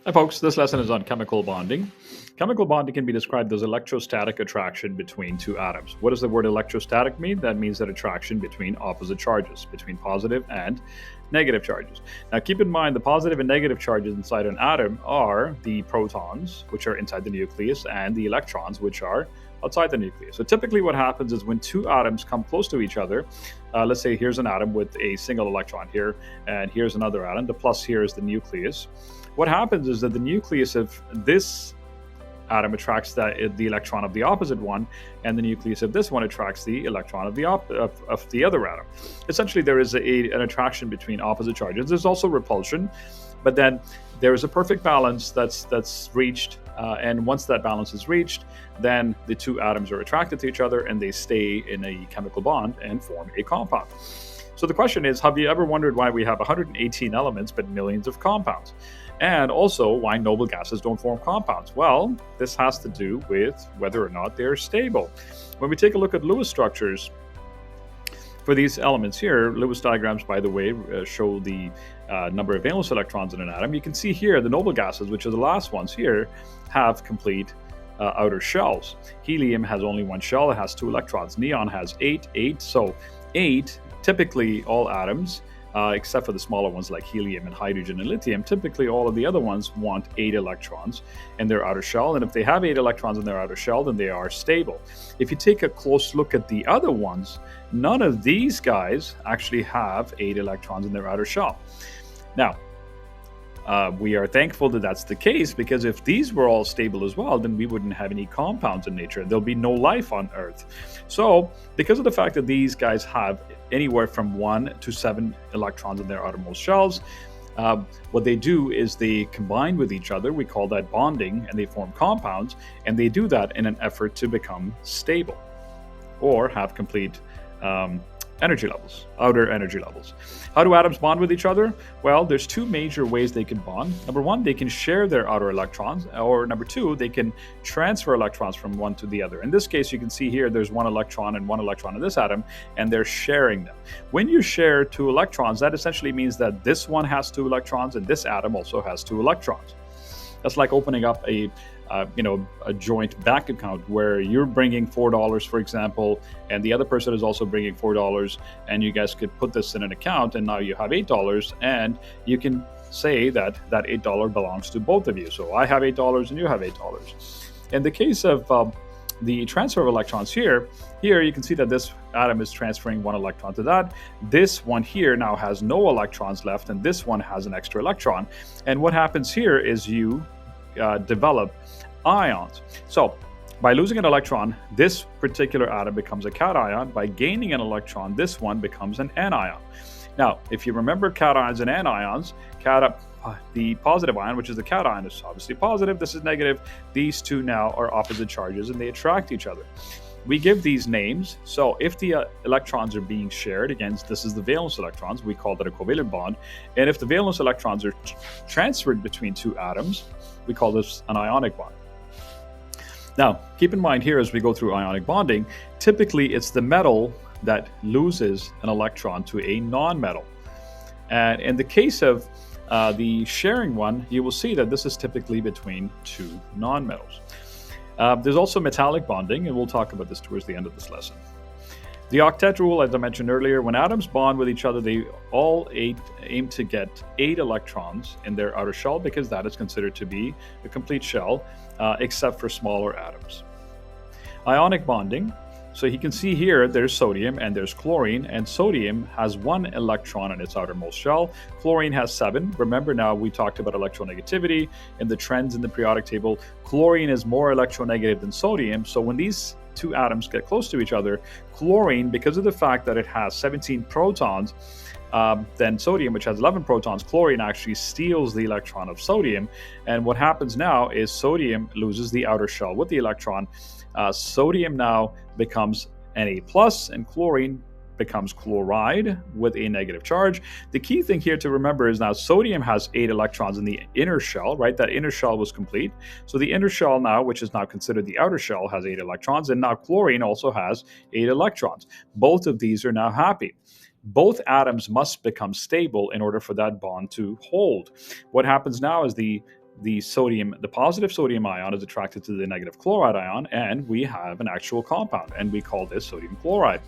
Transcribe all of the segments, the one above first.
Hi, folks. This lesson is on chemical bonding. Chemical bonding can be described as electrostatic attraction between two atoms. What does the word electrostatic mean? That means that attraction between opposite charges, between positive and negative charges. Now, keep in mind the positive and negative charges inside an atom are the protons, which are inside the nucleus, and the electrons, which are outside the nucleus. So, typically, what happens is when two atoms come close to each other, let's say here's an atom with a single electron here, and here's another atom. The plus here is the nucleus. What happens is that the nucleus of this atom attracts the electron of the opposite one, and the nucleus of this one attracts the electron of the other atom. Essentially, there is an attraction between opposite charges. There's also repulsion, but then there is a perfect balance that's reached, and once that balance is reached, then the two atoms are attracted to each other, and they stay in a chemical bond and form a compound. So the question is, have you ever wondered why we have 118 elements but millions of compounds? And also why noble gases don't form compounds? Well, this has to do with whether or not they're stable. When we take a look at Lewis structures for these elements here, Lewis diagrams, by the way, show the number of valence electrons in an atom. You can see here the noble gases, which are the last ones here, have complete outer shells. Helium has only one shell. It has 2 electrons. Neon has 8. So 8, typically all atoms, except for the smaller ones like helium and hydrogen and lithium, typically all of the other ones want 8 electrons in their outer shell. And if they have 8 electrons in their outer shell, then they are stable. If you take a close look at the other ones, none of these guys actually have 8 electrons in their outer shell. Now, we are thankful that that's the case, because if these were all stable as well, then we wouldn't have any compounds in nature. There'll be no life on Earth. So, because of the fact that these guys have anywhere from 1 to 7 electrons in their outermost shells, what they do is they combine with each other. We call that bonding, and they form compounds, and they do that in an effort to become stable or have complete energy levels, outer energy levels. How do atoms bond with each other? Well, there's 2 major ways they can bond. Number 1, they can share their outer electrons, or number 2, they can transfer electrons from one to the other. In this case, you can see here there's 1 electron and 1 electron in this atom, and they're sharing them. When you share 2 electrons, that essentially means that this one has 2 electrons and this atom also has 2 electrons. That's like opening up a joint bank account where you're bringing $4, for example, and the other person is also bringing $4, and you guys could put this in an account, and now you have $8, and you can say that that $8 belongs to both of you. So I have $8 and you have $8. In the case of the transfer of electrons here you can see that this atom is transferring 1 electron to that. This one here now has no electrons left, and this one has an extra electron. And what happens here is you develop ions. So by losing an electron, this particular atom becomes a cation. By gaining an electron, this one becomes an anion. Now, if you remember cations and anions, the positive ion, which is the cation, is obviously positive. This is negative. These 2 now are opposite charges, and they attract each other. We give these names. So if the electrons are being shared, again, this is the valence electrons, we call that a covalent bond. And if the valence electrons are transferred between 2 atoms, we call this an ionic bond. Now, keep in mind here as we go through ionic bonding, typically it's the metal that loses an electron to a non-metal. And in the case of the sharing one, you will see that this is typically between 2 non-metals. There's also metallic bonding, and we'll talk about this towards the end of this lesson. The octet rule, as I mentioned earlier, when atoms bond with each other, they all aim to get 8 electrons in their outer shell, because that is considered to be a complete shell, except for smaller atoms. Ionic bonding. So you can see here there's sodium and there's chlorine, and sodium has 1 electron in its outermost shell. Chlorine has 7. Remember, now we talked about electronegativity in the trends in the periodic table. Chlorine is more electronegative than sodium. So when these 2 atoms get close to each other, chlorine, because of the fact that it has 17 protons than sodium, which has 11 protons, chlorine actually steals the electron of sodium. And what happens now is sodium loses the outer shell with the electron. Sodium now becomes Na+, and chlorine becomes chloride with a negative charge. The key thing here to remember is now sodium has 8 electrons in the inner shell, right? That inner shell was complete. So the inner shell now, which is now considered the outer shell, has 8 electrons, and now chlorine also has 8 electrons. Both of these are now happy. Both atoms must become stable in order for that bond to hold. What happens now is the the positive sodium ion is attracted to the negative chloride ion, and we have an actual compound, and we call this sodium chloride.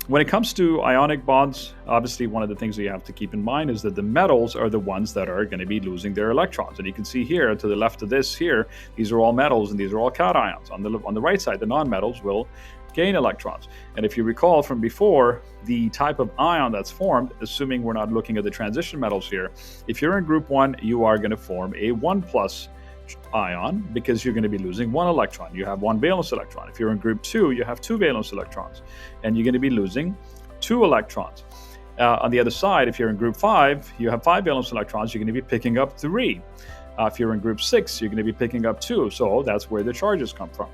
When it comes to ionic bonds, obviously one of the things that you have to keep in mind is that the metals are the ones that are going to be losing their electrons. And you can see here to the left of this here, these are all metals and these are all cations. On the right side, the nonmetals will gain electrons. And if you recall from before, the type of ion that's formed, assuming we're not looking at the transition metals here, if you're in group 1, you are going to form a 1+ ion because you're going to be losing 1 electron. You have 1 valence electron. If you're in group 2, you have 2 valence electrons, and you're going to be losing 2 electrons. On the other side, if you're in group 5, you have 5 valence electrons, you're going to be picking up 3. If you're in group 6, you're going to be picking up 2. So that's where the charges come from.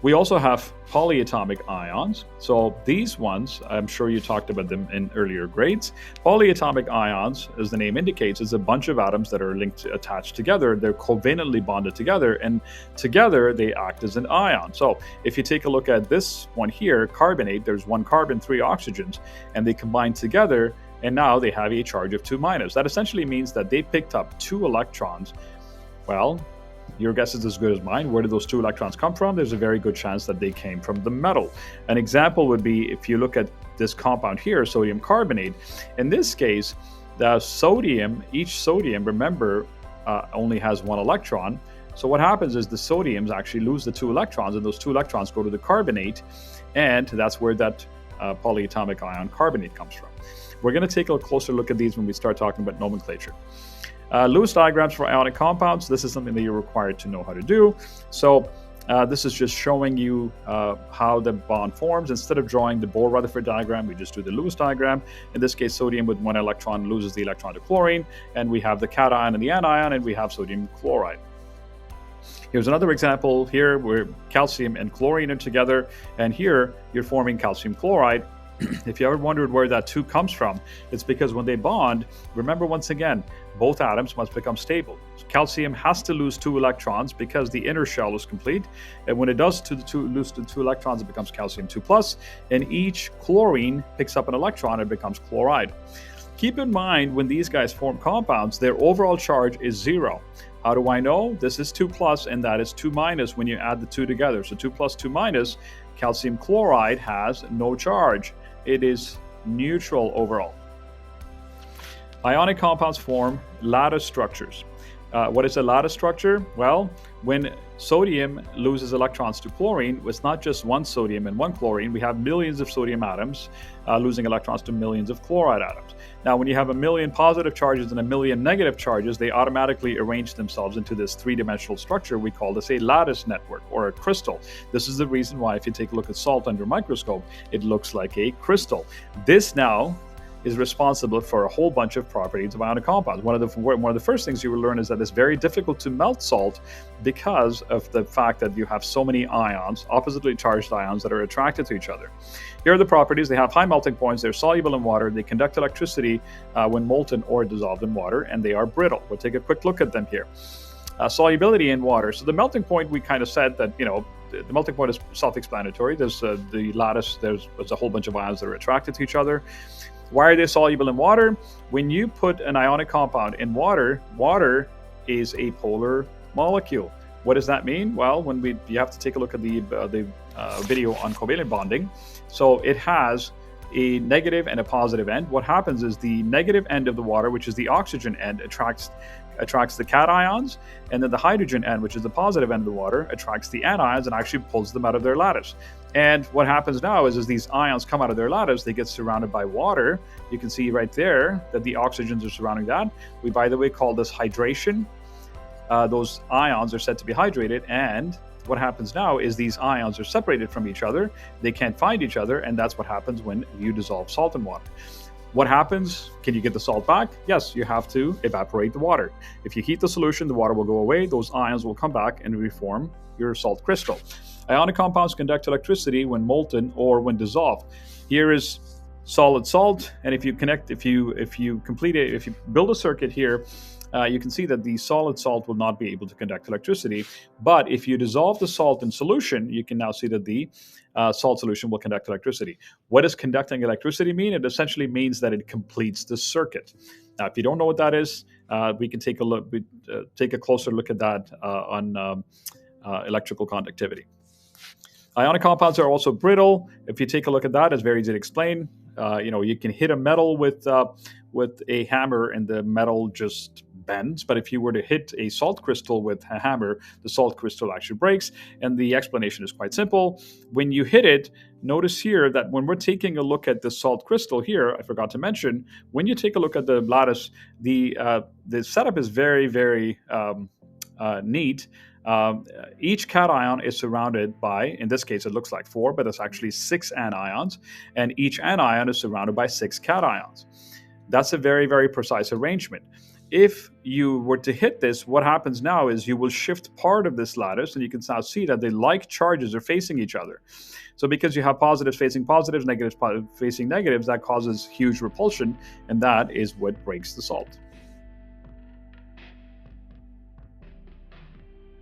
We also have polyatomic ions. So these ones, I'm sure you talked about them in earlier grades. Polyatomic ions, as the name indicates, is a bunch of atoms that are attached together. They're covalently bonded together, and together they act as an ion. So if you take a look at this one here, carbonate, there's 1 carbon, 3 oxygens, and they combine together, and now they have a charge of 2-. That essentially means that they picked up 2 electrons. Well, your guess is as good as mine. Where did those 2 electrons come from? There's a very good chance that they came from the metal. An example would be if you look at this compound here, sodium carbonate. In this case, the sodium, each sodium, remember, only has 1 electron. So what happens is the sodiums actually lose the 2 electrons, and those 2 electrons go to the carbonate, and that's where that polyatomic ion carbonate comes from. We're going to take a closer look at these when we start talking about nomenclature. Lewis diagrams for ionic compounds. This is something that you're required to know how to do. So this is just showing you how the bond forms. Instead of drawing the Bohr-Rutherford diagram, we just do the Lewis diagram. In this case, sodium with 1 electron loses the electron to chlorine, and we have the cation and the anion, and we have sodium chloride. Here's another example here where calcium and chlorine are together, and here you're forming calcium chloride. If you ever wondered where that 2 comes from, it's because when they bond, remember once again, both atoms must become stable. So calcium has to lose 2 electrons because the inner shell is complete. And when it does lose the 2 electrons, it becomes calcium 2+, and each chlorine picks up an electron and becomes chloride. Keep in mind, when these guys form compounds, their overall charge is 0. How do I know? This is 2+, and that is 2- when you add the 2 together. So 2+, 2-, calcium chloride has no charge. It is neutral overall. Ionic compounds form lattice structures. What is a lattice structure? Well, when sodium loses electrons to chlorine, it's not just 1 sodium and 1 chlorine. We have millions of sodium atoms losing electrons to millions of chloride atoms. Now, when you have 1,000,000 positive charges and 1,000,000 negative charges, they automatically arrange themselves into this 3-dimensional structure. We call this a lattice network or a crystal. This is the reason why, if you take a look at salt under a microscope, it looks like a crystal. This now is responsible for a whole bunch of properties of ionic compounds. One of the first things you will learn is that it's very difficult to melt salt because of the fact that you have so many ions, oppositely charged ions, that are attracted to each other. Here are the properties. They have high melting points, they're soluble in water, they conduct electricity when molten or dissolved in water, and they are brittle. We'll take a quick look at them here. Solubility in water. So the melting point, we kind of said that, the melting point is self-explanatory. There's the lattice, there's a whole bunch of ions that are attracted to each other. Why are they soluble in water? When you put an ionic compound in water, water is a polar molecule. What does that mean? Well, you have to take a look at the video on covalent bonding. So it has a negative and a positive end. What happens is the negative end of the water, which is the oxygen end, attracts the cations, and then the hydrogen end, which is the positive end of the water, attracts the anions and actually pulls them out of their lattice. And what happens now is these ions come out of their lattice, they get surrounded by water. You can see right there that the oxygens are surrounding that. We, by the way, call this hydration. Those ions are said to be hydrated, and what happens now is these ions are separated from each other. They can't find each other, and that's what happens when you dissolve salt in water. What happens? Can you get the salt back? Yes, you have to evaporate the water. If you heat the solution, the water will go away, those ions will come back and reform your salt crystal. Ionic compounds conduct electricity when molten or when dissolved. Here is solid salt, and if you build a circuit here, you can see that the solid salt will not be able to conduct electricity. But if you dissolve the salt in solution, you can now see that the salt solution will conduct electricity. What does conducting electricity mean? It essentially means that it completes the circuit. Now, if you don't know what that is, we can take a look, take a closer look at that on electrical conductivity. Ionic compounds are also brittle. If you take a look at that, it's very easy to explain. You can hit a metal with a hammer and the metal just bends. But if you were to hit a salt crystal with a hammer, the salt crystal actually breaks. And the explanation is quite simple. When you hit it, notice here that when we're taking a look at the salt crystal here, I forgot to mention, when you take a look at the lattice, the setup is very, very neat. Each cation is surrounded by, in this case, it looks like 4, but it's actually 6 anions, and each anion is surrounded by 6 cations. That's a very, very precise arrangement. If you were to hit this, what happens now is you will shift part of this lattice, and you can now see that the like charges are facing each other. So because you have positives facing positives, negatives facing negatives, that causes huge repulsion, and that is what breaks the salt.